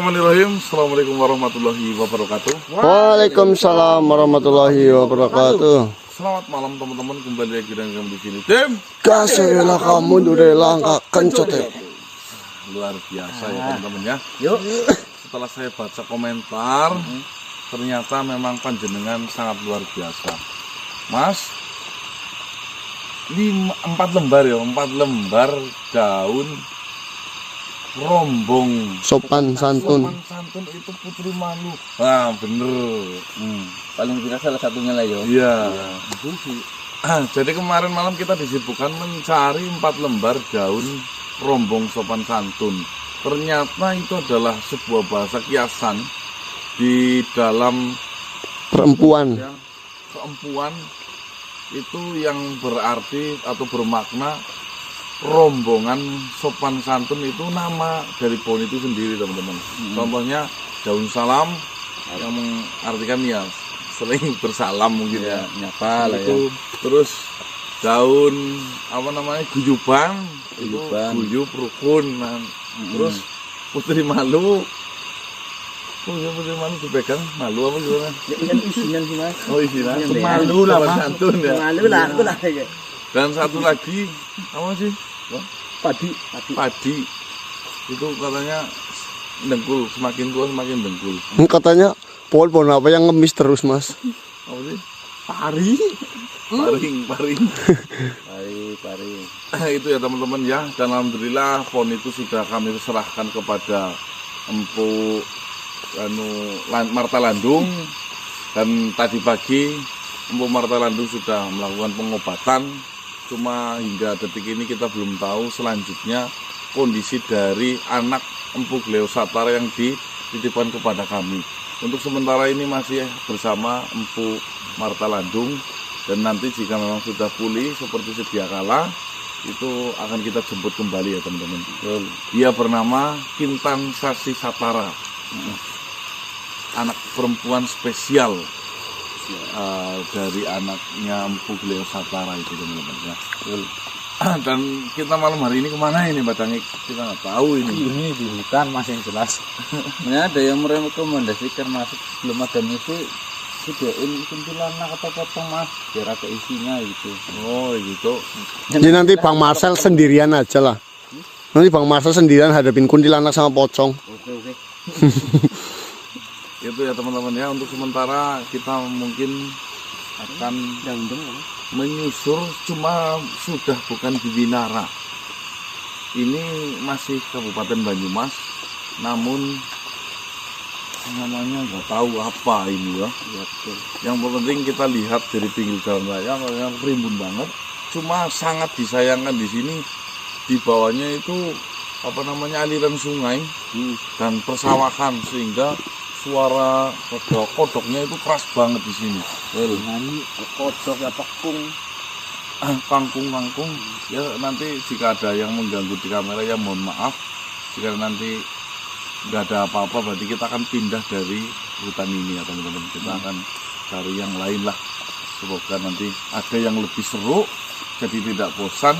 Bismillahirrahmanirrahim. Assalamualaikum warahmatullahi wabarakatuh. Waalaikumsalam warahmatullahi wabarakatuh. Selamat malam teman-teman, kembali lagi dengan kami di sini. Tim Kasihlah kamu dure langkah kencote. Luar biasa ya teman-teman ya. Yuk. Setelah saya baca komentar, ternyata memang panjenengan sangat luar biasa. Mas, 4 lembar ya, 4 lembar daun rombong Sopan santun. Sopan santun itu Putri Malu. Nah, bener. Paling tidak salah satunya lah yo. Iya. Jadi kemarin malam kita disibukkan mencari 4 lembar daun rombong sopan santun. Ternyata itu adalah sebuah bahasa kiasan di dalam Perempuan. ya, keempuan itu yang berarti atau bermakna rombongan sopan santun itu nama dari pohon itu sendiri teman-teman. Contohnya daun salam yang mengartikan ya sering bersalam mungkin ya, nyapa lah ya. itu. Terus daun apa namanya guyuban, itu Guyuban. guyub rukun. Nah, terus Putri Malu, Putri Malu dipegang malu apa gimana? Kan isinan sih mas. Oh isinya Malu lah, sopan Mas. santun ya. Malu lah aku lah. Dan satu lagi apa sih? Padi. Padi itu katanya dengkul, semakin tua semakin dengkul. Katanya pohon apa yang ngemis terus, Mas? Apa sih? Pari. Paring. Pari. Itu ya teman-teman ya. Dan alhamdulillah pohon itu sudah kami serahkan kepada Empu Marta Landung. Dan tadi pagi Empu Marta Landung sudah melakukan pengobatan. Cuma hingga detik ini kita belum tahu selanjutnya kondisi dari anak Empu Gleosatara yang dititipkan kepada kami. Untuk sementara ini masih bersama Empu Marta Landung, dan nanti jika memang sudah pulih seperti sedia kala itu akan kita jemput kembali ya teman-teman. Dia bernama Kintan Sasi Satara, anak perempuan spesial dari anaknya Empu Gleosatara itu teman-teman ya. Dan kita malam hari ini kemana ini Mbak Tangik? Kita nggak tahu ini. Ini di hutan mas yang jelas. Sebenarnya ada yang merekomendasikan masuk belum ada musik videoin kuntilanak atau potong mas biar ada isinya gitu. Oh gitu. Jadi nanti Bang Marcel sendirian aja lah. Nanti Bang Marcel sendirian hadapin kuntilanak sama pocong. Oke. Itu ya teman-teman ya, untuk sementara kita mungkin akan menyusur, cuma sudah bukan di Winara. Ini masih Kabupaten Banyumas, namun namanya nggak tahu apa ini ya. Yang penting kita lihat dari pinggir jalan raya yang rimbun banget. Cuma sangat disayangkan di sini di bawahnya itu apa namanya aliran sungai dan persawahan, sehingga suara kodoknya itu keras banget di sini. Nyanyi kodok ya pekung. Kangkung ya, nanti jika ada yang mengganggu di kamera ya mohon maaf. Jika nanti nggak ada apa-apa berarti kita akan pindah dari hutan ini ya teman-teman. Kita akan cari yang lain lah. Semoga nanti ada yang lebih seru, jadi tidak bosan.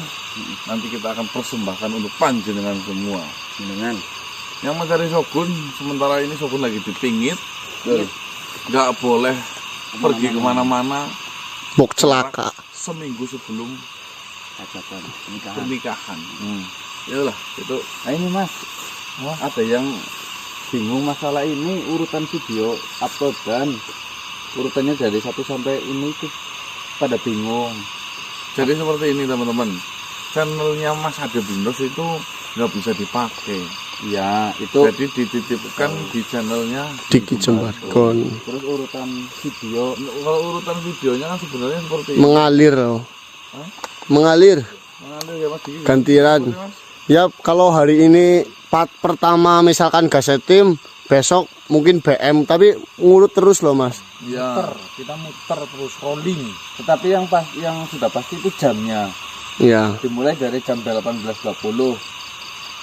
Nanti kita akan persembahkan untuk panjenengan semua. Dengan Yang mencari Shogun, sementara ini Shogun lagi dipingit, nggak boleh pergi kemana-mana Bok celaka. seminggu sebelum hajatan pernikahan. Yalah itu. Nah ini mas, ada yang bingung masalah ini urutan video uploadan urutannya dari 1 sampai ini tuh pada bingung. Jadi seperti ini teman-teman, channelnya Mas Ade Bindos itu nggak bisa dipakai. Ya itu. Jadi dititipkan di channelnya Diki Jembargon. Terus urutan video, Kalau urutan videonya kan sebenarnya seperti ini. Mengalir. Mengalir. Mengalir ya Mas Diki. Gantian. Seperti, Mas. Ya kalau hari ini part pertama misalkan gasetim, besok mungkin BM, tapi ngurut terus loh Mas. Ya. kita muter terus rolling. Tetapi yang sudah pasti itu jamnya. Ya. Dimulai dari jam 18.20.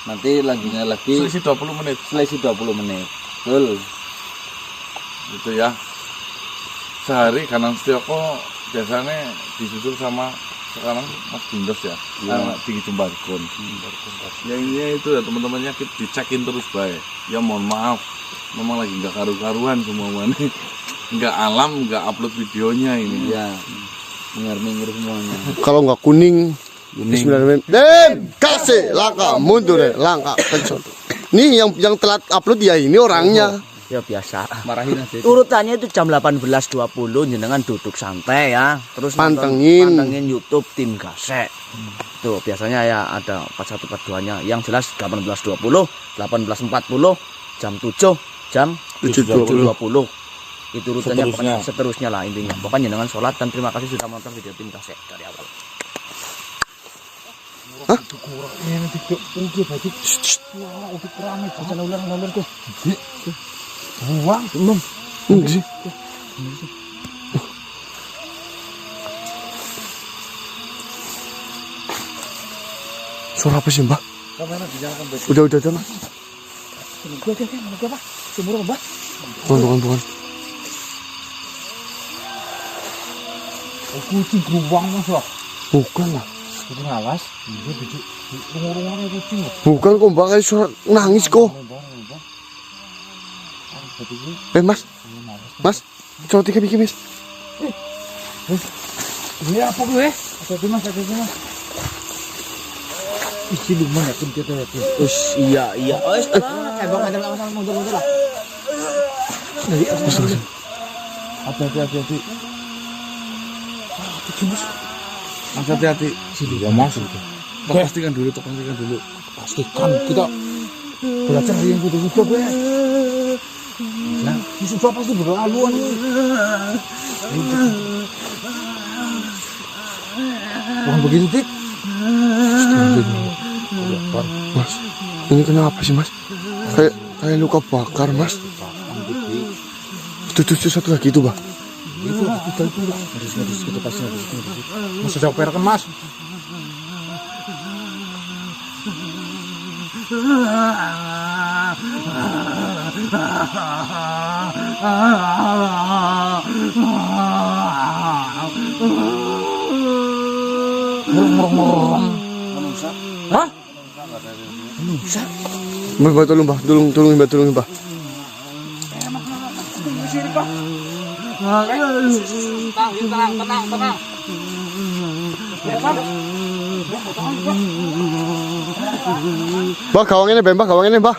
Nanti lanjutnya lagi Selisih 20 menit. selisih 20 menit. Betul. Gitu ya. Sehari kanan Setioko biasanya disusul sama sekarang Mas Bindos ya, di Jumbarkon. Ya ini itu ya teman-temannya dicekin terus baik. Ya mohon maaf, memang lagi nggak karu-karuan semuanya. Nggak alam, nggak upload videonya ini. Iya. Mengar-mengar semuanya. Kalau nggak kuning, Bismillahirrahmanirrahim. Kasih langkah mundur ya, langkah kencot. Nih yang telat upload ya ini orangnya. Ya biasa. Marahin aja. Urutannya itu jam 18.20 jenengan duduk santai ya. Terus Pantengin YouTube tim Gasek. Tuh biasanya ya ada 41 part 2-nya. Yang jelas 18.20, 18.40, jam 7, jam 7.20. Itu urutannya pokoknya seterusnya lah intinya. Pokoknya jangan sholat dan terima kasih sudah menonton video tim Gasek dari awal. Hah? Belum. Sih. Suara apa sih, Mbak? Udah, Mas. Bukan. Kucing geruang Mas lah. Bukan lah. Kucing alas. Ngurung-ngurung kucing. Bukan kok, Mbak, kayak suara nangis kok. Mas. Coba 3 bikin, Mas. Ini apa gue? Hati-hati Mas. Isi lumayan ya kita ya. Iya. Oh, cebok aja lah mundur lah. Hati-hati. Mas hati-hati. Sini ya Mas. Pastikan dulu. Pastikan kita belajar yang kudu-kudu gue. Nah, sudah pasti berlaluan ini. Bukan begitu, Tik. Mas, ini kenapa sih, Mas? Kayak luka bakar, Mas. Itu satu lagi itu, Bah. Itu harus kita pasti. Mas sudah operakan, Mas. Hah? Mbak, tolong, Mbak. Tolong, Mbak. Tenang. Mbak, gawangannya, Mbak.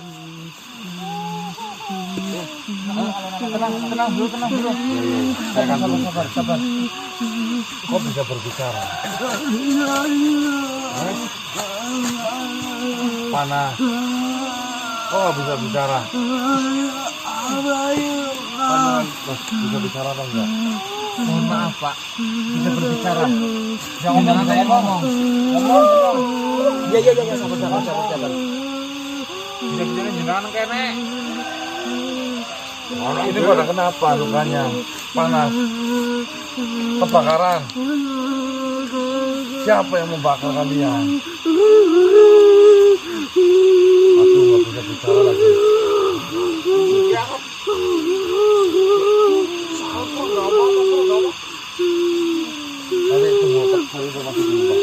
Tenang dulu. Saya akan sabar. Kok bisa berbicara? Panas. Kok bisa bicara? Panas. Mas, bisa bicara apa enggak? Mohon maaf, Pak. Bisa berbicara. Jangan ngomong. Iya, sabar. Bisa bicara jenengan kene. Ini pada kenapa lukanya? Panas. Kebakaran. Siapa yang membakar kalian? Aku nggak bisa bicara lagi. Nanti tunggu informasi dulu, Pak.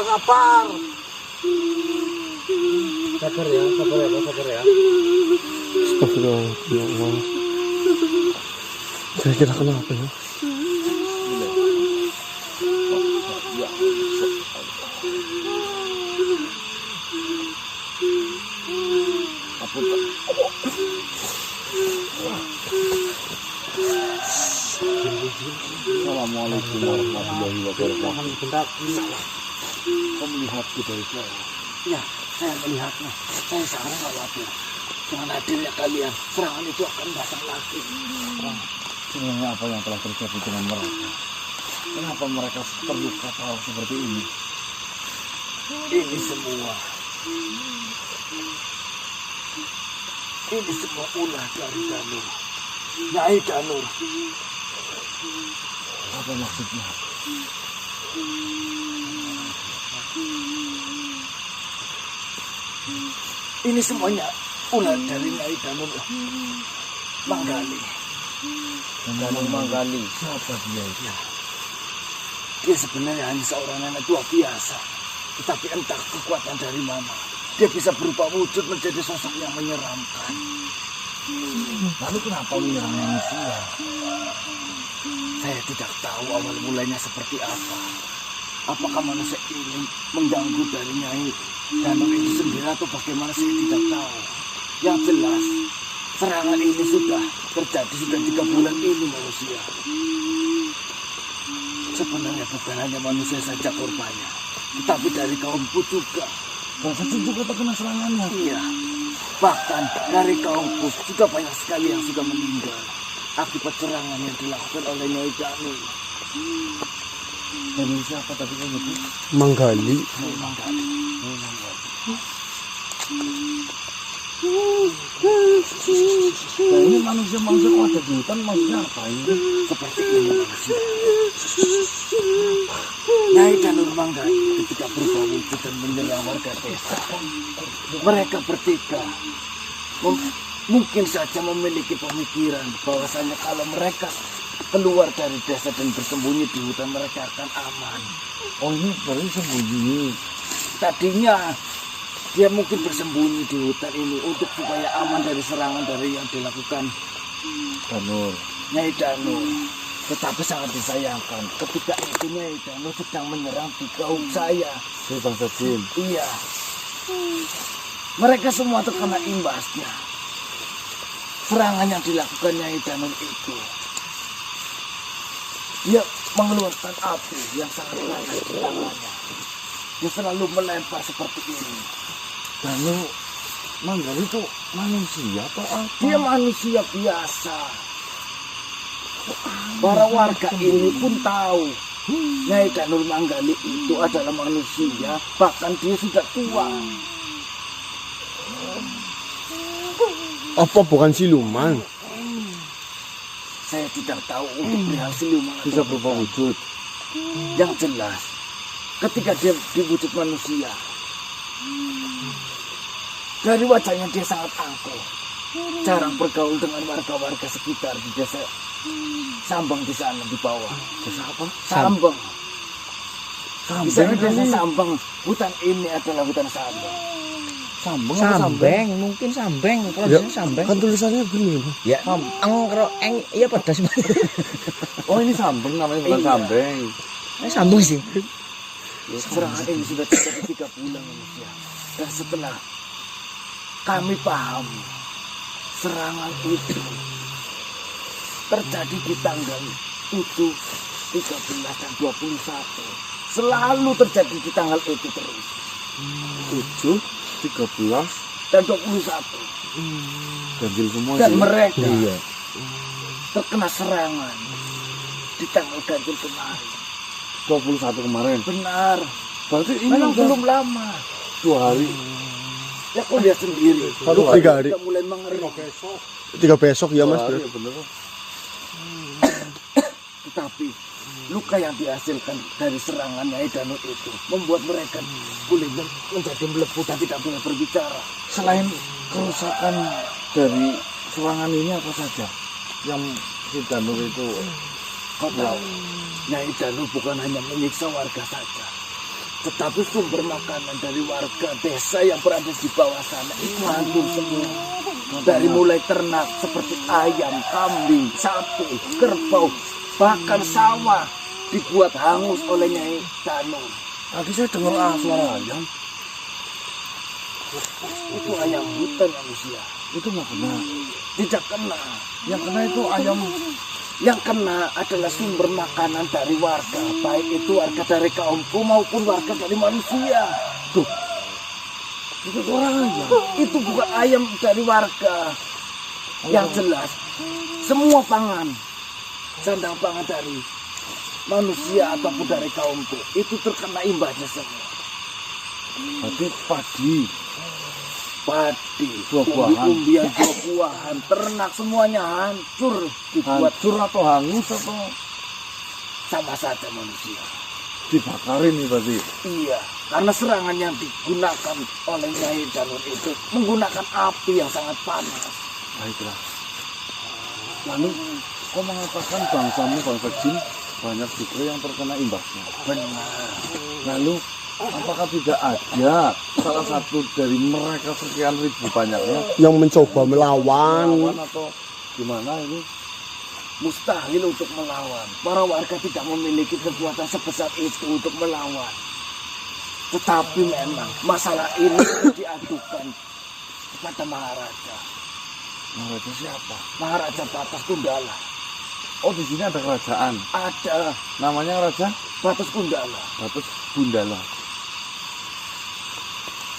Sabar. Sabar ya, Pak, ya. Astagfirullah, ya Allah. Kira-kira kenapa ya? Assalamualaikum warahmatullahi wabarakatuh. Bentar, kau melihatku dari jauh. Ya, saya melihatnya. Saya sekarang khawatir. Dengan hadirnya kalian, serangan itu akan datang lagi. Sebenarnya apa yang telah terjadi dengan mereka? Kenapa mereka terluka parah seperti ini? Ini semua ulah dari Danur. Nyai Danur. Apa maksudnya? Ini semuanya ulah dari Nyai Danur Manggali. Danur Manggali. Siapa dia itu? Dia sebenarnya hanya seorang nenek tua biasa. Tetapi entah kekuatan dari mana, dia bisa berubah wujud menjadi sosok yang menyeramkan. Lalu kenapa menyerang manusia? Saya tidak tahu awal mulanya seperti apa. Apakah manusia ini mengganggu dari Nyai Danur itu sendiri atau bagaimana, saya tidak tahu. Yang jelas, serangan ini sudah terjadi sudah 3 bulan ini manusia. Sebenarnya bukan hanya manusia saja korbannya, tetapi dari kaumku juga. Kecil juga terkena serangannya. Iya, bahkan dari kaumku sudah banyak sekali yang sudah meninggal akibat serangan yang dilakukan oleh Nyai Danur. Dan siapa tadi kan itu? Manggali. Nah, ini manusia-manusia kok ada di hutan, maksudnya apa ini? Seperti ini manusia. Nyai Danur Manggali ketika berubah wujud dan menyerang warga desa, mereka bertiga mungkin saja memiliki pemikiran bahwasanya kalau mereka keluar dari desa dan bersembunyi di hutan, mereka akan aman. Oh, ini berarti sembunyi. Tadinya dia mungkin bersembunyi di hutan ini untuk supaya aman dari serangan dari yang dilakukan Danur. Nyai Danur. Tetapi sangat disayangkan ketika itu Nyai Danur sedang menyerang di kaum saya. Si bangsa jin. Iya, mereka semua terkena imbasnya. Serangan yang dilakukan Nyai Danur itu, dia mengeluarkan api yang sangat panas di tangannya. Dia selalu melempar seperti ini. Danur Manggali itu manusia atau apa? Dia manusia biasa. Para warga ini pun tahu Nyai Danur Manggali itu adalah manusia, bahkan dia sudah tua. Apa bukan siluman? Saya tidak tahu untuk perihal siluman Bisa atau berubah bukan. wujud. Yang jelas, ketika dia diwujud manusia, dari wajahnya dia sangat angkuh, jarang bergaul dengan warga-warga sekitar di desa Sambang di sana di bawah. Desa apa? Sambang. Di sana Sambeng. desa Sambang. Hutan ini adalah hutan Sambang. Sambeng apa sambeng? Sambeng, mungkin sambeng. Kalau Ya, di sini sambeng. kan tulisannya begini. Ya, angkro eng iya pedas. Oh, ini sambeng namanya, bukan Iya. sambeng. Sambung sih. Serangan ini sudah terjadi 3 bulan manusia. Dan setelah kami paham serangan itu terjadi di tanggal 7, 13, dan 21. Selalu terjadi di tanggal itu terus. 7, 13, Dan 21. ganjil semua Dan sih. mereka Iya. terkena serangan di tanggal ganjil kemarin. 21 kemarin. Benar. Berarti ini Memang udah belum lama. 2 hari. Ya kau lihat sendiri. 3 hari. Kita mulai mengeri. 3 besok ya mas. 2 hari, ya bener. Tetapi luka yang dihasilkan dari serangan Nyai Danur itu membuat mereka kulitnya menjadi melepuh dan tidak boleh berbicara. Selain kerusakan dari serangan ini apa saja yang si Danur itu? Kau tahu, Nyai Danur bukan hanya menyiksa warga saja, tetapi sumber makanan dari warga desa yang berada di bawah sana itu hancur semua. Dari mulai ternak seperti ayam, kambing, sapi, kerbau, bahkan sawah dibuat hangus oleh Nyai Danur. Tadi saya dengar suara ayam. Itu ayam hutan manusia. Itu nggak kena. Tidak kena. Yang kena itu ayam. Yang kena adalah sumber makanan dari warga, baik itu warga dari kaumku maupun warga dari manusia. Tuh, itu suara ayam. Itu bukan ayam dari warga. Yang jelas, semua pangan, sandang pangan dari manusia ataupun dari kaumku itu terkena imbasnya semua. Berarti padi. Padi, Buah-buahan. umbi-umbian, buah-buahan, ternak semuanya hancur dibuat Hancur atau hangus atau sama saja manusia. dibakarin nih berarti. Iya, karena serangan yang digunakan oleh Nyai Danur itu menggunakan api yang sangat panas. Baiklah. Lalu kau mengatakan bangsamu bangsa jin banyak juga yang terkena imbasnya. Benar. Lalu apakah tidak ada salah satu dari mereka sekian ribu banyaknya Yang mencoba melawan. melawan atau gimana ini? Mustahil untuk melawan. Para warga tidak memiliki kekuatan sebesar itu untuk melawan. Tetapi memang masalah ini diadukan kepada Maharaja. Maharaja siapa? Maharaja Batas Kundala. Oh, di sini ada kerajaan. Ada Namanya Raja Batas Kundala. Batus Gundala.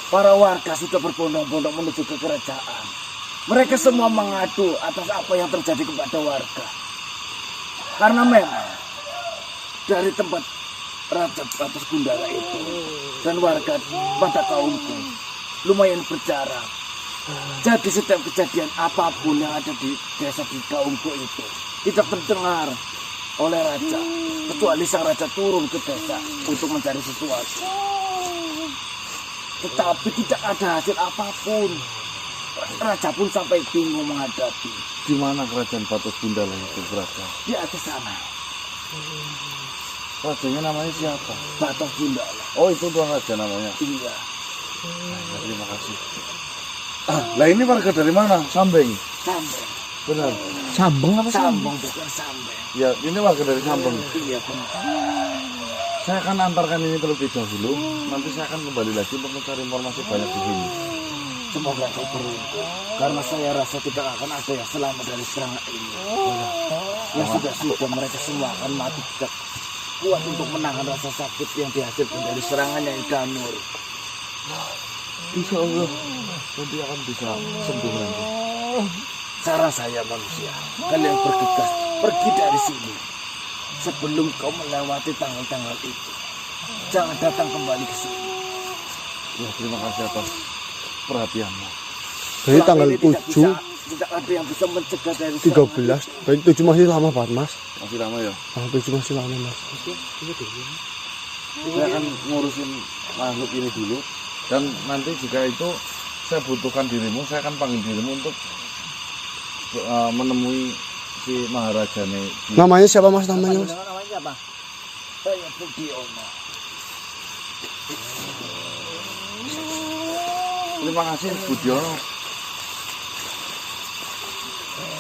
Para warga sudah berbondong-bondong menuju ke kerajaan. Mereka semua mengadu atas apa yang terjadi kepada warga. Karena memang dari tempat Raja Batas Gundala itu dan warga pada kaumku lumayan berjarak. Jadi setiap kejadian apapun yang ada di desa di kaumku itu tidak terdengar oleh raja, kecuali sang raja turun ke desa untuk mencari sesuatu. Tetapi tidak ada hasil apapun. Raja pun sampai bingung menghadapi. Di mana kerajaan Batus Gundala itu berada? Di atas sana, Rajanya namanya siapa? Batas Gundala. Oh, itu tuan raja namanya. Iya, Nah, terima kasih. Lah ini warga dari mana? Sambeng. Sambeng. Benar. Sambeng apa sih? Sambeng bukan Sambeng. Ya, ini warga dari Sambeng. Iya benar. Saya akan antarkan ini terlebih dahulu. Nanti saya akan kembali lagi untuk mencari informasi banyak di sini. Semoga kau beruntung. Karena saya rasa tidak akan ada yang selamat dari serangan ini. Yang sudah mereka semua akan mati tidak kuat untuk menahan rasa sakit yang dihasilkan dari serangannya Danur. Insya Allah nanti akan bisa sembuh nanti. Saran saya manusia, kalian bergegas pergi dari sini sebelum kau melewati tanggal-tanggal itu. Jangan datang kembali ke sini. Ya, terima kasih atas perhatianmu. Jadi Selama tanggal ini 7, tidak ada yang bisa mencegah dari 13. Berarti 7 masih lama banget, Mas. Masih lama ya. Ah, 7 masih lama, Mas. Saya akan ngurusin makhluk ini dulu. Dan nanti jika itu saya butuhkan dirimu, saya akan panggil dirimu untuk menemui si Maharaja nih. Namanya siapa, Mas? Namanya, Mas? Namanya siapa? Saya Budiono. Terima kasih Budiono.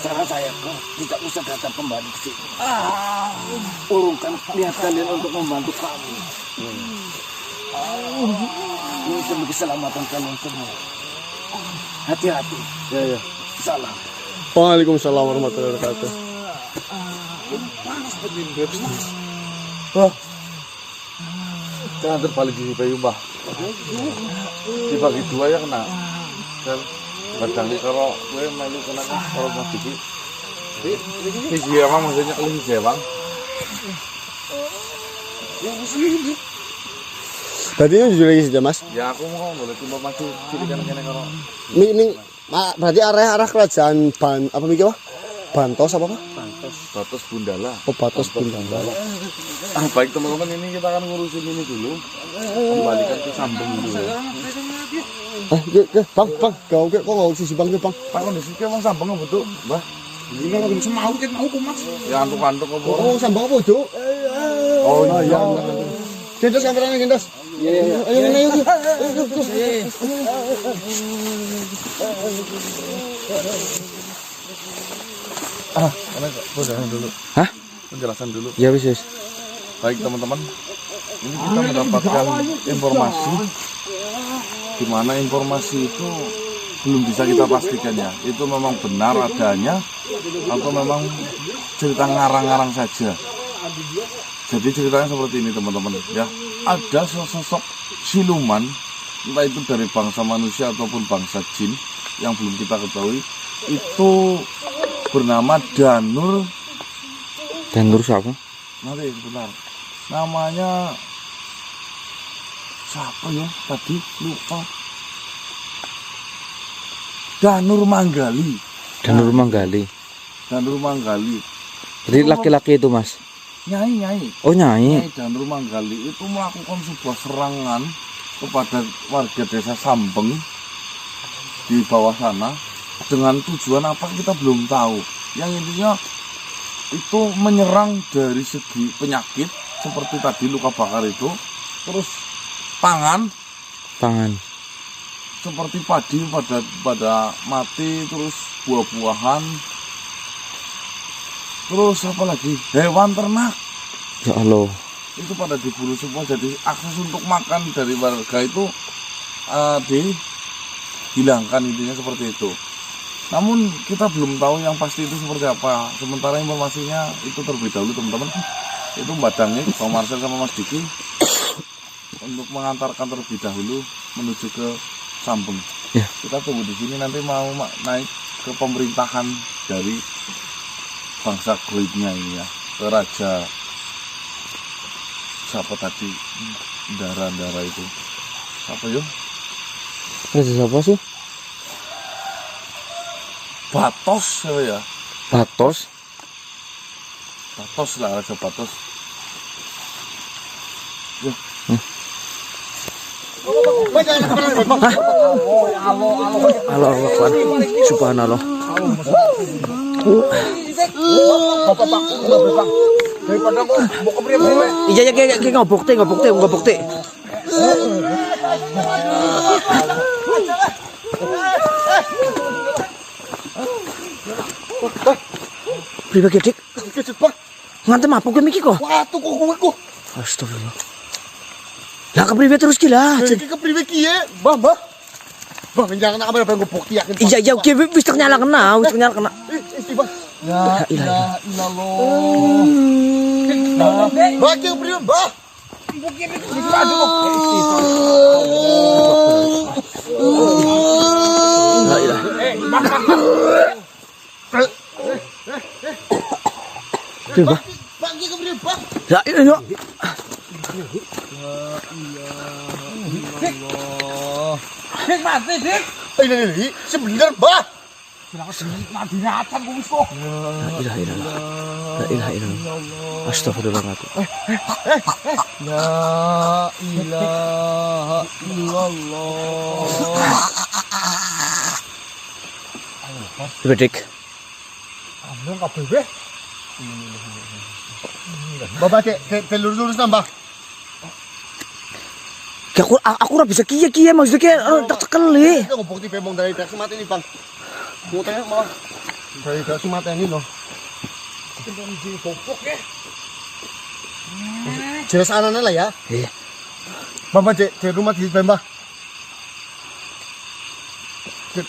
Saran saya kau tidak usah datang kembali ke sini. Urungkan niat kalian untuk membantu kami. Ini demi keselamatan kalian semua. Hati-hati. Ya. Salam. Waalaikumsalam warahmatullahi wabarakatuh. Wah, jangan terbalik di Bayu Mbah. Dibagi dua ya kena. Dan kadang kalau gue melu kena kalau mas Diki. Hiji emang maksudnya kalau hiji emang. Berarti ini jujur lagi sudah, Mas. Ya aku mau boleh informasi cilik kene kalau. Ini berarti arah kerajaan apa mikir, Pak? Bantos apa, Pak? Batus Gundala. Oh, Batos Gundala. Baik teman-teman, ini kita akan ngurusin ini dulu. Kembalikan ke Sambeng dulu. Bang, kau kok nggak usah Bang, Bang. Pak kondisi ki wong Sambeng apa, Duk? Mbah. Ini kalau bisa mau kita mau Mas. Ya antuk-antuk apa? Oh, Sambang apa, Cuk? Oh iya. Gentos kameranya, gentos. Iya. Ayo. Penjelasan dulu. Hah? Penjelasan dulu. Ya, wis. Baik teman-teman, ini kita mendapatkan informasi di mana informasi itu belum bisa kita pastikan ya. Itu memang benar adanya atau memang cerita ngarang-ngarang saja. Jadi ceritanya seperti ini teman-teman ya. Ada sosok siluman, entah itu dari bangsa manusia ataupun bangsa jin yang belum kita ketahui. Itu bernama Danur. Danur siapa? Nanti benar. Namanya siapa ya? Tadi lupa. Danur Manggali. Danur Manggali. Danur Manggali. Jadi laki-laki itu, Mas. Nyai. Oh, Nyai. Nyai Danur Manggali itu melakukan sebuah serangan kepada warga desa Sambeng di bawah sana dengan tujuan apa kita belum tahu. Yang intinya itu menyerang dari segi penyakit seperti tadi luka bakar itu, terus pangan seperti padi pada mati, terus buah-buahan, terus apa lagi, hewan ternak Ya Allah. itu pada dibunuh semua. Jadi akses untuk makan dari warga itu dihilangkan, intinya seperti itu. Namun kita belum tahu yang pasti itu seperti apa. Sementara informasinya itu terlebih dahulu teman-teman, itu Mbak Dangik, Bang Marcel sama Mas Diki untuk mengantarkan terlebih dahulu menuju ke Sambeng. Ya. Kita tunggu di sini, nanti mau naik ke pemerintahan dari bangsa Goibnya ini ya, ke Raja siapa tadi, Dara itu apa yuk? Raja siapa sih? Batos ya, Batos. Batos lah, Raja Batos. Ya. Allah Akbar. Subhanallah. Iya ya kayak ngobok teh. Pribadi dik. Ngantem apa kowe iki kok? Watu kok kowe kok. Astagfirullah. Lah kepriwe terus ki lah? Iki kepriwe ki ya? Mbah. Mbah jangan apa apa bukti yakin. Iya oke wis tak nyala kena, wis nyala kena. Istighfar. La ilaha illallah. Mbah ki kepriwe, Mbah? La ilaha. Mbah. Mbah ki kepriwe, Mbah? La ilaha. Dik mati, Dik. Ini sebentar, Mbah. Mati nyatan ku wis kok. La ilaha illallah. Astagfirullahaladzim. La ilaha illallah. Bedik. Ambil kabeh weh. Bapak cek lurus nambah. Aku ora bisa kiye maksudnya tak tekeli. Kita ngebukti bemong dari dak mati ini, Bang. Mau tanya malah dari dak mati ini loh. Jelas anaknya lah ya. Iya. Bapak cek rumah di Bambah. Cek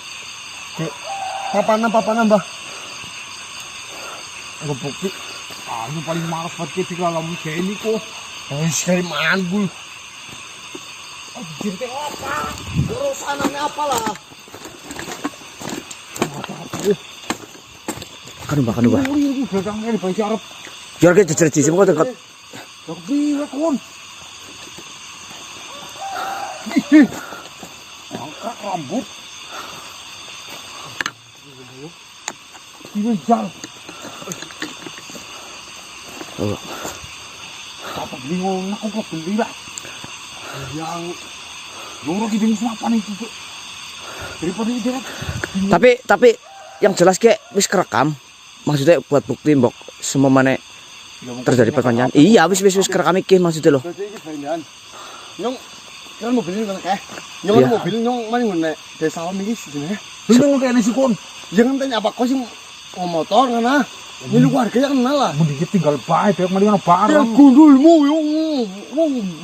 papanan Mbah. Ngebukti. Anu paling males banget ki kalau kayak ini kok. Wis kayak manggul. Jadi apa? Terus anaknya apalah? Kan Mbah. Ini belakang ini bayi Arab. Biar ke jejer sih kok dekat. Kok piye kon? Angkat rambut. Ini jal. Oh. Apa bingung aku kok beli lah. Yang loro ki bingung apa nih itu. Daripada ini dia. Tapi yang jelas kayak wis kerekam. Maksudnya buat bukti mbok semua mana terjadi perpanjangan. Iya wis kerekam iki maksudnya loh. Berarti iki baindan. Nyong kan mobil ini kan kayak. Nyong mobil nyong mana ngene desa alam iki jenenge. Bingung kene si kon. Jangan tanya apa kok sih motor kana. Ini warga yang kenal lah. Mending tinggal bae dek mending ana Ya barang. gundulmu yo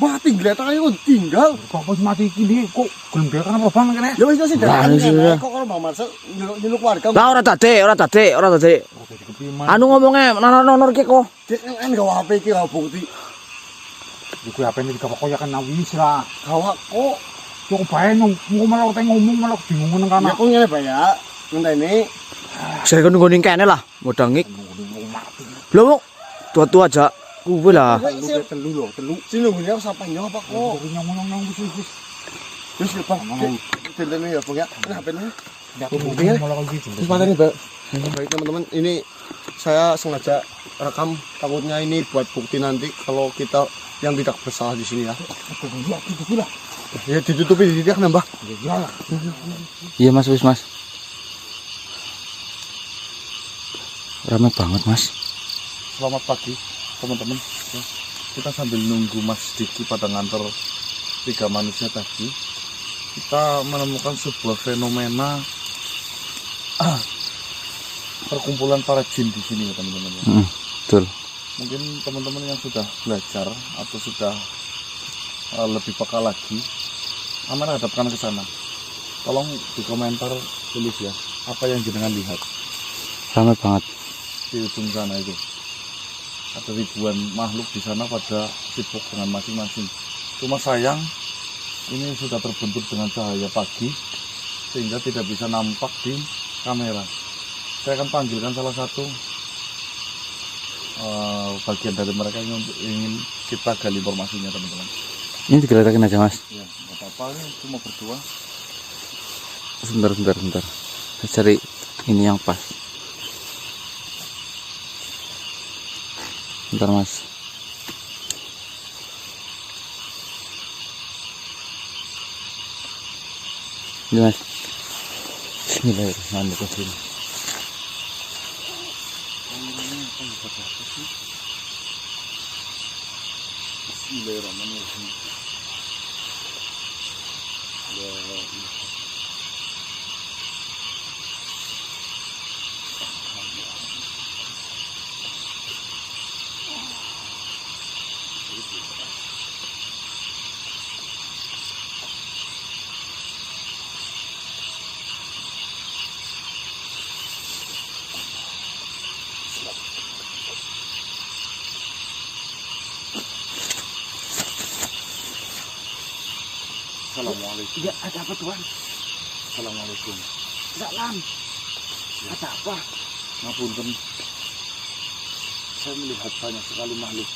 mati gletak ayo tinggal. Kok pas mati iki dia kok gelem dek kan apa bang kene? Ya wis sih Lah, dak. wis, sudah. Kok karo Bang Marcel nyeluk warga. Lah ora tadi. Anu ngomongnya nonor ki kok. Cek kan gawa HP iki gawa bukti. Iku HP ini dikapok ya kan wis lah. Gawa kok. Cukup bae ngomong malah bingung nang Ya kana. kok ngene Pak ya. Ngenteni Saya kan nungguin kene lah, modangik. Belum tua aja. Kuwi lah. telu. Sini ngene sapa nyo apa kok. Nyong wis. Terus lepas. Tendene ya Bang ya. Nah HP-nya. Ya buktinya. malah gitu. Terus mana nih, Pak? Baik teman-teman, ini saya sengaja rekam takutnya ini buat bukti nanti kalau kita yang tidak bersalah di sini ya. Ya ditutupi di dia nambah. Iya Mas, wis Mas. Rame banget Mas. selamat pagi teman-teman. Ya, kita sambil nunggu Mas Diki pada ngantor 3 manusia tadi, kita menemukan sebuah fenomena perkumpulan para jin di sini ya teman-teman. Betul. Mungkin teman-teman yang sudah belajar atau sudah lebih peka lagi, aman hadapkan ke sana. Tolong di komentar tulis ya, apa yang jenengan lihat Ramai banget. di ujung sana itu. Ada ribuan makhluk di sana pada sibuk dengan masing-masing. Cuma sayang, ini sudah terbentur dengan cahaya pagi, sehingga tidak bisa nampak di kamera. Saya akan panggilkan salah satu bagian dari mereka yang ingin kita gali informasinya teman-teman. Ini digeletakin aja mas. Ya, nggak apa-apa, ini cuma berdua. Sebentar. Saya cari ini yang pas. Bentar mas. Ini mas. Bismillahirrahmanirrahim. Bismillahirrahmanirrahim. Assalamualaikum. Iya, ada apa Tuhan? Assalamualaikum. Salam. Ada apa? Ngapunten, saya melihat banyak sekali makhluk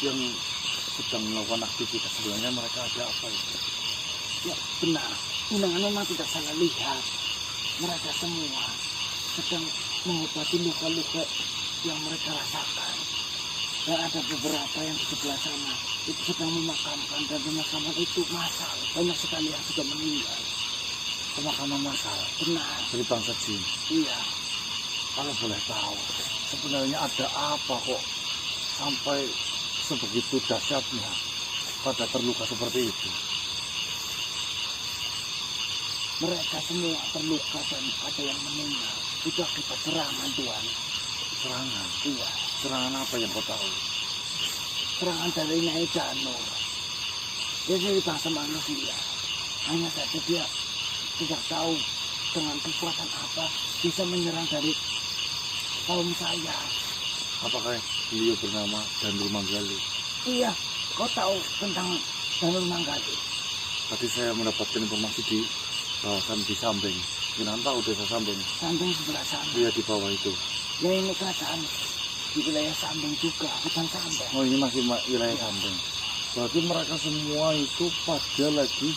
yang sedang melakukan aktivitas. Sebenarnya mereka ada apa ya? Ya, benar. Undangan memang tidak salah lihat. Mereka semua sedang mengobati luka-luka yang mereka rasakan. Dan ada beberapa yang di sebelah sana itu sedang memakamkan, dan pemakaman itu massal. Banyak sekali yang sudah meninggal. Pemakaman massal, benar. Dari bangsa jin. Iya. Kalau boleh tahu, sebenarnya ada apa kok sampai sebegitu dahsyatnya pada terluka seperti itu? Mereka semua terluka dan ada yang meninggal. Itu akibat serangan Tuhan. Serangan? Iya. Serangan apa yang kau tahu? Serangan dari Nyai Janur. Dia dari bangsa manusia. Hanya saja dia tidak tahu dengan kekuatan apa bisa menyerang dari kaum saya. Apakah beliau bernama Danur Manggali? Iya, kau tahu tentang Danur Manggali? Tadi saya mendapatkan informasi di kawasan di Sambeng. Jangan tahu desa Sambeng. Sambeng sebelah sana. Dia di bawah itu. Ya ini kerajaan di wilayah Sambeng juga, bukan Sambeng. Oh, ini masih wilayah Sambeng. Berarti mereka semua itu pada lagi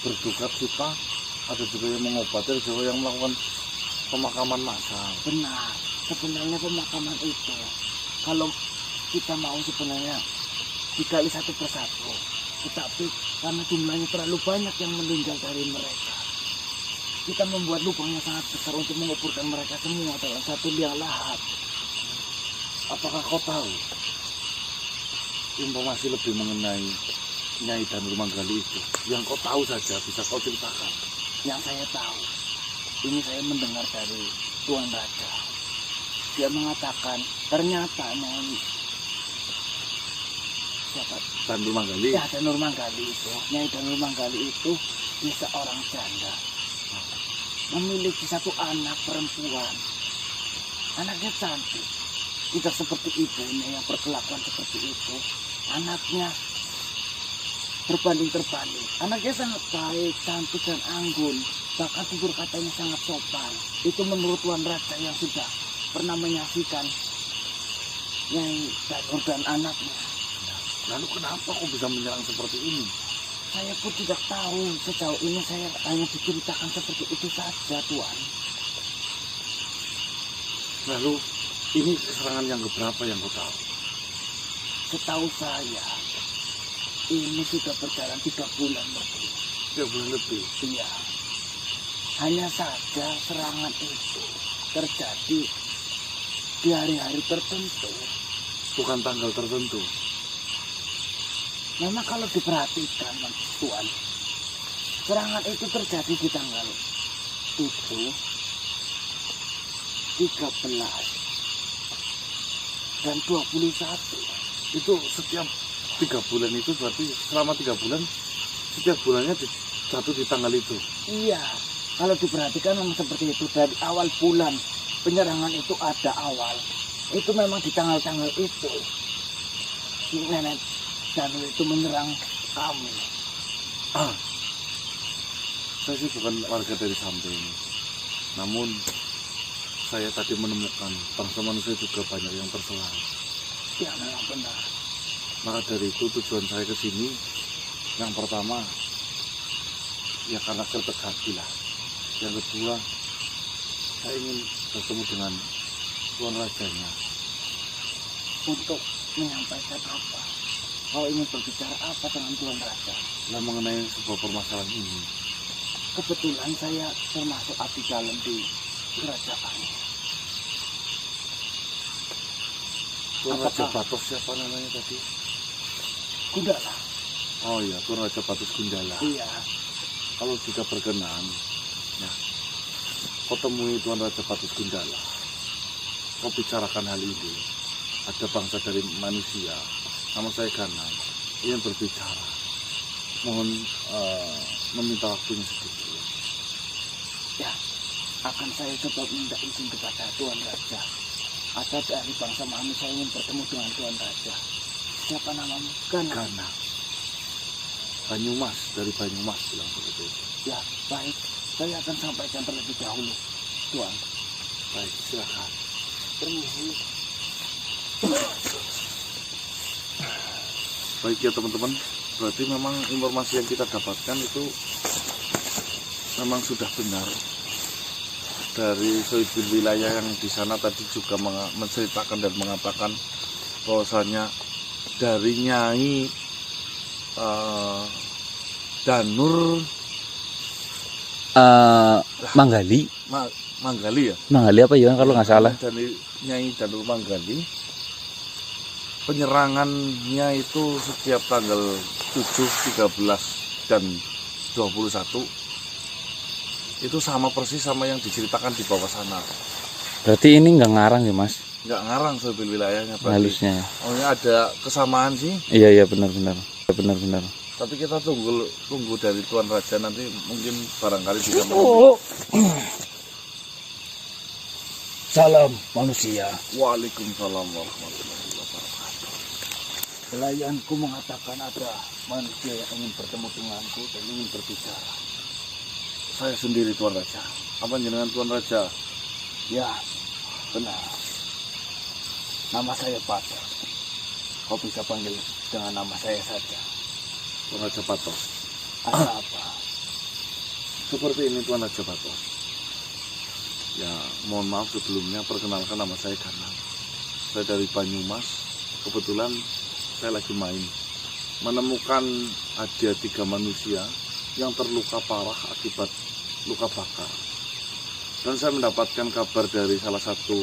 berduka cita. Ada juga yang mengobati, ada juga yang melakukan pemakaman massal. Benar, sebenarnya pemakaman itu kalau kita mau sebenarnya digali satu persatu, tetapi karena jumlahnya terlalu banyak yang meninggal dari mereka, kita membuat lubang yang sangat besar untuk menguburkan mereka semua dalam satu liang lahat. Apakah kau tahu informasi lebih mengenai Nyai Danur Manggali itu? Yang kau tahu saja bisa kau ceritakan. Yang saya tahu, ini saya mendengar dari Tuan Raja. Dia mengatakan ternyata Nyai siapa? Danur Manggali? Ya, Danur Manggali itu, Nyai Danur Manggali itu dia seorang janda, memiliki satu anak perempuan. Anaknya cantik, tidak seperti ibunya yang berkelakuan seperti itu. Anaknya berbanding terbalik. Anaknya sangat baik, cantik dan anggun, bahkan tutur katanya sangat sopan. Itu menurut Tuan Raja yang sudah pernah menyaksikan Nyai Danur dan anaknya. Lalu kenapa kau bisa menyerang seperti ini? Saya pun tidak tahu. Sejauh ini saya hanya diceritakan seperti itu saja, Tuan. Lalu ini serangan yang keberapa yang kau tahu? Setahu saya, ini sudah berjalan 3 bulan lebih. 3 bulan lebih? Iya. Hanya saja serangan itu terjadi di hari-hari tertentu. Bukan tanggal tertentu. Memang kalau diperhatikan Tuan, serangan itu terjadi di tanggal 7, 13, dan 21. Itu setiap 3 bulan itu berarti selama 3 bulan setiap bulannya jatuh di tanggal itu. Iya, kalau diperhatikan memang seperti itu. Dari awal bulan penyerangan itu ada awal. Itu memang di tanggal-tanggal itu. Si nenek Danul itu menyerang kami. Saya sih bukan warga dari samping. Namun saya tadi menemukan bangsa manusia juga banyak yang terselang. Ya memang benar. Maka dari itu tujuan saya ke sini yang pertama ya karena kertek hati lah. Yang kedua saya ingin bertemu dengan Tuan Rajanya. Untuk menyampaikan apa? Kau ingin berbicara apa dengan Tuan Raja? Nah, mengenai sebuah permasalahan ini. Kebetulan saya termasuk abdi dalam di kerajaan. Tuan Raja Apakah- Batos siapa namanya tadi? Gundala. Oh iya, Tuan Raja Batos Gundala. Iya. Kalau jika berkenan, ya, kau temui Tuan Raja Batos Gundala. Kau bicarakan hal ini. Ada bangsa dari manusia, nama saya Ganang, ingin berbicara. Mohon meminta waktunya sedikit. Ya, akan saya coba minta izin kepada Tuan Raja. Ada dari bangsa manusia ingin bertemu dengan Tuan Raja. Siapa namamu? Ganang. Ganang. Banyumas, dari Banyumas bilang begitu. Ya, baik. Saya akan sampaikan terlebih dahulu, Tuan. Baik, silakan. Permisi. Baik ya teman-teman, berarti memang informasi yang kita dapatkan itu memang sudah benar. Dari Sohibul Wilayah yang di sana tadi juga menceritakan dan mengatakan bahwasanya dari Nyai Danur Manggali. Manggali ya, Manggali apa ya kalau nggak salah? dari Nyai Danur Manggali, penyerangannya itu setiap tanggal 7, 13, dan 21 itu sama persis sama yang diceritakan di bawah sana. Berarti ini nggak ngarang ya mas? Nggak ngarang Sohibul Wilayahnya berarti. Halusnya. Oh ya, ada kesamaan sih. Iya benar-benar. Benar-benar. Tapi kita tunggu dari Tuan Raja, nanti mungkin barangkali bisa Salam manusia. Waalaikumsalam warahmatullahi wabarakatuh. Pelayanku mengatakan ada manusia yang ingin bertemu denganku dan ingin berbicara. Saya sendiri Tuan Raja. Apa jenengan Tuan Raja? Ya, benar. Nama saya Pato. Kau bisa panggil dengan nama saya saja. Tuan Raja Patos. Ada apa? Seperti ini Tuan Raja Patos. Ya, mohon maaf sebelumnya, perkenalkan nama saya Ganang. Saya dari Banyumas. Kebetulan saya lagi main, menemukan ada 3 manusia yang terluka parah akibat luka bakar. Dan saya mendapatkan kabar dari salah satu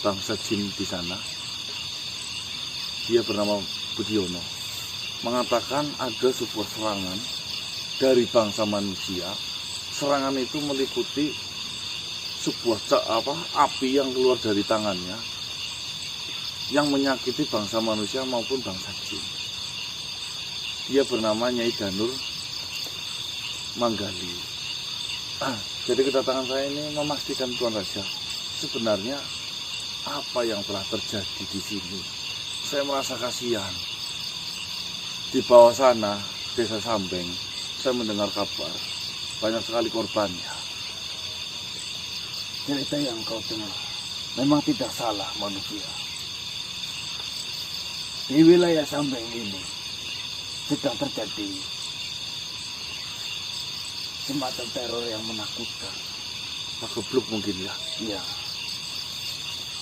bangsa jin di sana. Dia bernama Budiono, mengatakan ada sebuah serangan dari bangsa manusia. Serangan itu meliputi sebuah api yang keluar dari tangannya yang menyakiti bangsa manusia maupun bangsa jin. Dia bernama Nyai Danur Manggali. Jadi kedatangan saya ini memastikan Tuan Raja, sebenarnya apa yang telah terjadi di sini. Saya merasa kasihan. Di bawah sana, Desa Sambeng, saya mendengar kabar banyak sekali korbannya. Cerita yang kau dengar memang tidak salah manusia. Di wilayah Sambeng ini sedang terjadi semacam teror yang menakutkan. Gebluk mungkin ya. Ya,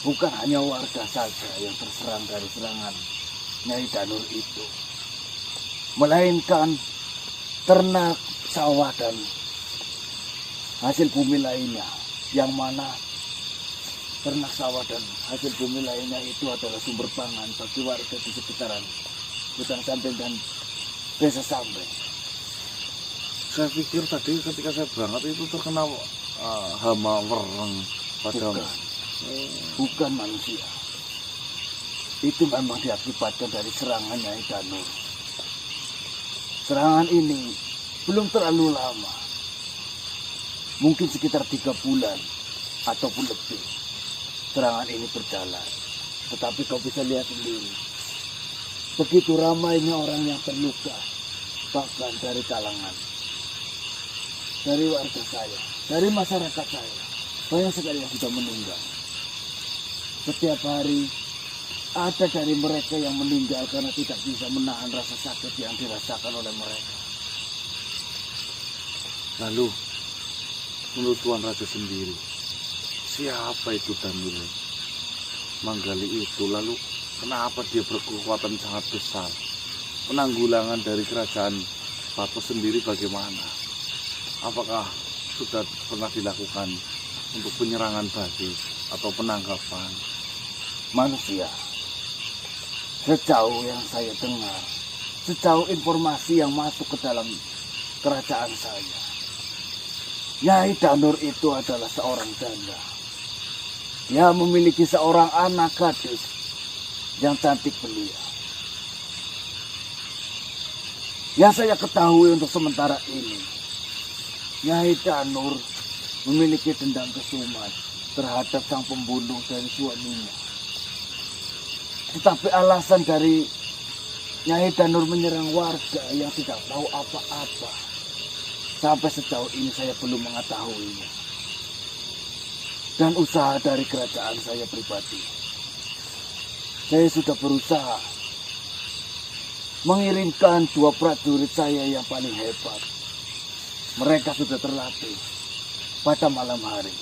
bukan hanya warga saja yang terserang dari serangan Nyai Danur itu, melainkan ternak, sawah, dan hasil bumi lainnya, yang mana ternak sawah dan hasil bumi lainnya itu adalah sumber pangan bagi warga di sekitaran hutan Samping dan desa Samping. Saya pikir tadi ketika saya berangkat itu terkena hama wereng pada Bukan manusia. Itu memang diakibatkan dari serangan Nyai Danur. Serangan ini belum terlalu lama. Mungkin sekitar 3 bulan ataupun lebih. Serangan ini berjalan. Tetapi kau bisa lihat sendiri. Begitu ramainya orang yang terluka. Bahkan dari kalangan. Dari warga saya. Dari masyarakat saya. Banyak sekali yang sudah meninggal. Setiap hari ada dari mereka yang meninggal karena tidak bisa menahan rasa sakit yang dirasakan oleh mereka. Lalu menurut Tuan Raja sendiri, siapa itu Danur Manggali itu? Lalu kenapa dia berkekuatan sangat besar? Penanggulangan dari kerajaan Patos sendiri bagaimana? Apakah sudah pernah dilakukan untuk penyerangan balik atau penangkapan? Manusia, sejauh yang saya dengar, sejauh informasi yang masuk ke dalam kerajaan saya, Nyai Danur itu adalah seorang janda. Dia memiliki seorang anak gadis yang cantik belia. Yang saya ketahui untuk sementara ini, Nyai Danur memiliki dendam kesumat terhadap sang pembunuh dari suaminya. Tetapi alasan dari Nyai Danur menyerang warga yang tidak tahu apa-apa, sampai sejauh ini saya belum mengetahuinya. Dan usaha dari kerajaan saya pribadi, saya sudah berusaha mengirimkan 2 prajurit saya yang paling hebat. Mereka sudah terlatih pada malam hari,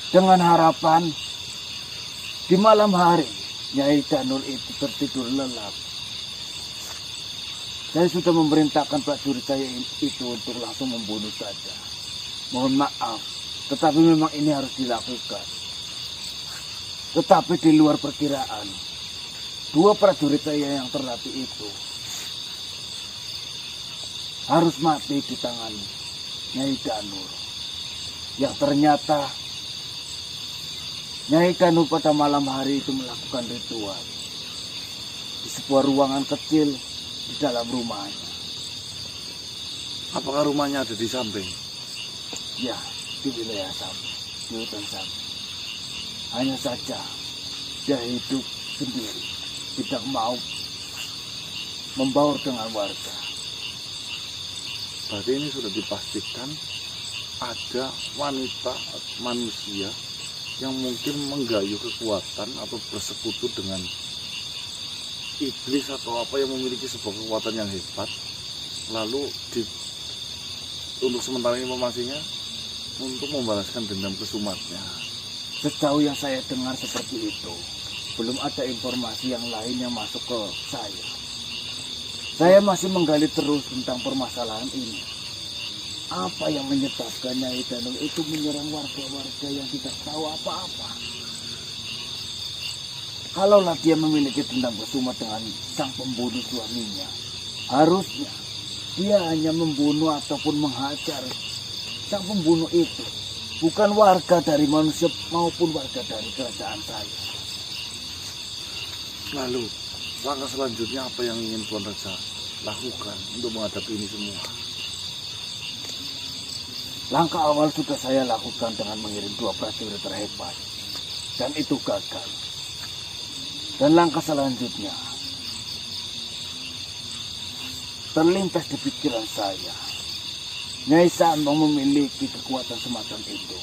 dengan harapan di malam hari Nyai Danur itu tertidur lelap. Saya sudah memerintahkan prajurit saya itu untuk langsung membunuh saja. Mohon maaf, tetapi memang ini harus dilakukan. Tetapi di luar perkiraan, 2 prajurit saya yang terlatih itu harus mati di tangan Nyai Danur. Yang ternyata Nyai Danur pada malam hari itu melakukan ritual di sebuah ruangan kecil di dalam rumahnya. Apakah rumahnya ada di Samping? Ya, di wilayah Samping, di hutan Samping. Hanya saja dia hidup sendiri, tidak mau membaur dengan warga. Berarti ini sudah dipastikan ada wanita manusia yang mungkin menggayu kekuatan atau bersekutu dengan iblis atau apa yang memiliki sebuah kekuatan yang hebat. Lalu untuk sementara informasinya untuk membalaskan dendam kesumatnya. Sejauh yang saya dengar seperti itu, belum ada informasi yang lain yang masuk ke saya. Saya masih menggali terus tentang permasalahan ini. Apa yang menyebabkan Nyai Danur itu menyerang warga-warga yang tidak tahu apa-apa? Kalaulah dia memiliki dendam kesumat dengan sang pembunuh suaminya, harusnya dia hanya membunuh ataupun menghajar sang pembunuh itu, bukan warga dari manusia maupun warga dari kerajaan saya. Lalu langkah selanjutnya apa yang ingin Tuan Raja lakukan untuk menghadapi ini semua? Langkah awal sudah saya lakukan dengan mengirim 2 prajurit terhebat, dan itu gagal. Dan langkah selanjutnya terlintas di pikiran saya, Nyai Sambang memiliki kekuatan semacam itu.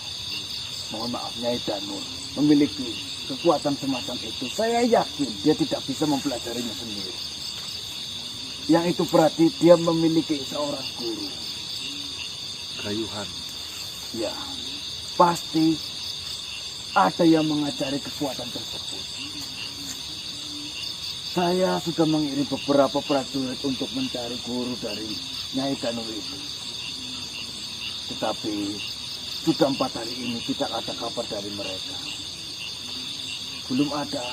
Mohon maaf, Nyai Danur memiliki kekuatan semacam itu. Saya yakin dia tidak bisa mempelajarinya sendiri. Yang itu berarti dia memiliki seorang guru. Gayuhan. Ya, pasti ada yang mengajari kekuatan tersebut. Saya sudah mengirim beberapa prajurit untuk mencari guru dari Nyai Danur itu. Tetapi sudah 4 hari ini tidak ada kabar dari mereka. belum ada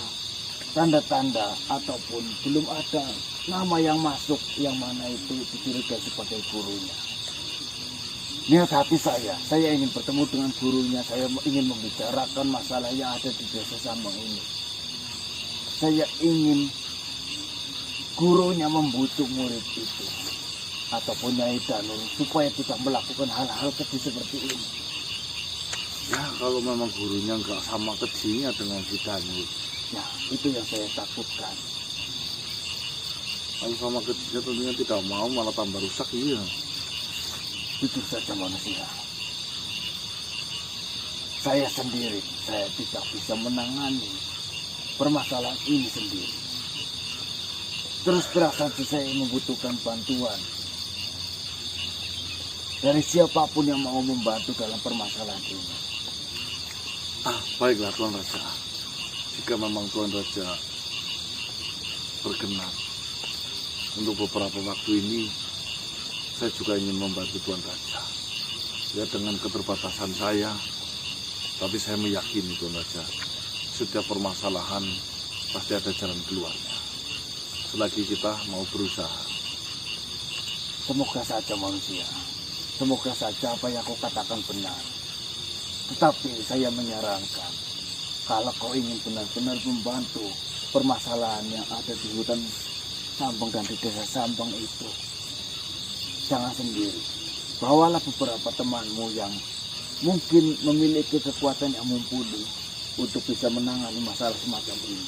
tanda-tanda ataupun belum ada nama yang masuk yang mana itu dicurigai sebagai gurunya. Niat hati saya ingin bertemu dengan gurunya, saya ingin membicarakan masalah yang ada di desa Sambang ini. Saya ingin gurunya membujuk murid itu ataupun Nyai Danur supaya tidak melakukan hal-hal keji seperti ini. Ya kalau memang gurunya nggak sama kejinya dengan si Danur, Ya, itu yang saya takutkan. kalau sama kejinya tentunya tidak mau malah tambah rusak. Iya. Itu saja manusia. Saya sendiri, saya tidak bisa menangani permasalahan ini sendiri. Terus terang saja saya membutuhkan bantuan dari siapapun yang mau membantu dalam permasalahan ini. Baiklah Tuan Raja. Jika memang Tuan Raja berkenan, untuk beberapa waktu ini saya juga ingin membantu Tuan Raja. Ya dengan keterbatasan saya, tapi saya meyakini Tuan Raja, setiap permasalahan pasti ada jalan keluarnya. Selagi kita mau berusaha. Semoga saja manusia, semoga saja apa yang kau katakan benar. Tetapi saya menyarankan, kalau kau ingin benar-benar membantu permasalahan yang ada di hutan Sambang dan di desa Sambang itu, jangan sendiri. Bawalah beberapa temanmu yang mungkin memiliki kekuatan yang mumpuni untuk bisa menangani masalah semacam ini.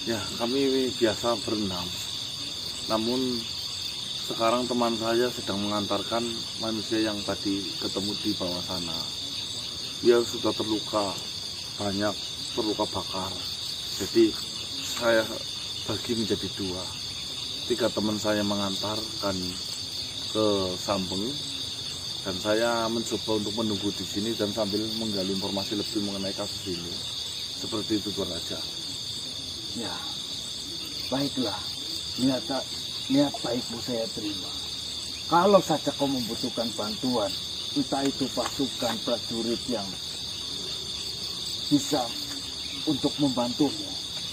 Ya, kami biasa berenam. Namun sekarang teman saya sedang mengantarkan manusia yang tadi ketemu di bawah sana. Dia sudah terluka banyak, terluka bakar. Jadi saya bagi menjadi 2. 3 teman saya mengantarkan ke Sambeng dan saya mencoba untuk menunggu di sini dan sambil menggali informasi lebih mengenai kasus ini. Seperti itu Tuan Raja. Ya, baiklah. Niat baikmu saya terima. Kalau saja kau membutuhkan bantuan, entah itu pasukan prajurit yang bisa untuk membantumu,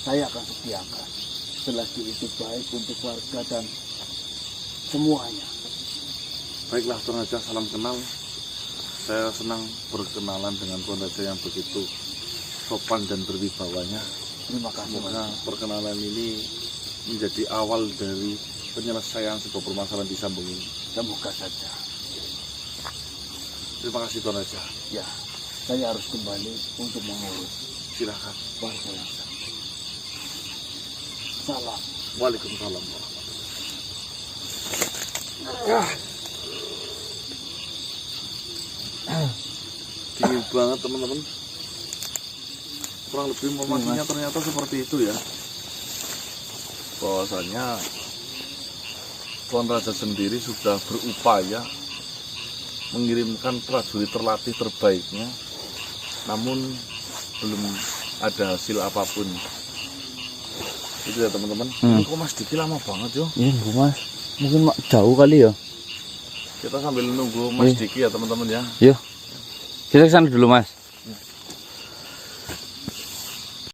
saya akan sediakan. Selagi itu baik untuk warga dan semuanya. Baiklah Tuan Raja, salam kenal. Saya senang berkenalan dengan Tuan Raja yang begitu sopan dan berwibawanya. Terima kasih. Semoga perkenalan ini menjadi awal dari penyelesaian sebuah permasalahan di Sambung ini. Semoga saja. Terima kasih Tuan Raja. Ya, saya harus kembali untuk mengurus Silakan. warga yang satu. Salam. Waalaikumsalam warahmatullahi. Dingin banget teman-teman. Kurang lebih informasinya ternyata seperti itu ya. Bahwasanya Tuan Raja sendiri sudah berupaya mengirimkan prajurit terlatih terbaiknya, namun belum ada hasil apapun. Itu ya teman-teman. Ini kok Mas Diki lama banget yo. Iya Mas, mungkin jauh kali ya. Kita sambil nunggu Mas Diki ya teman-teman ya. Yuk, kita kesana dulu Mas.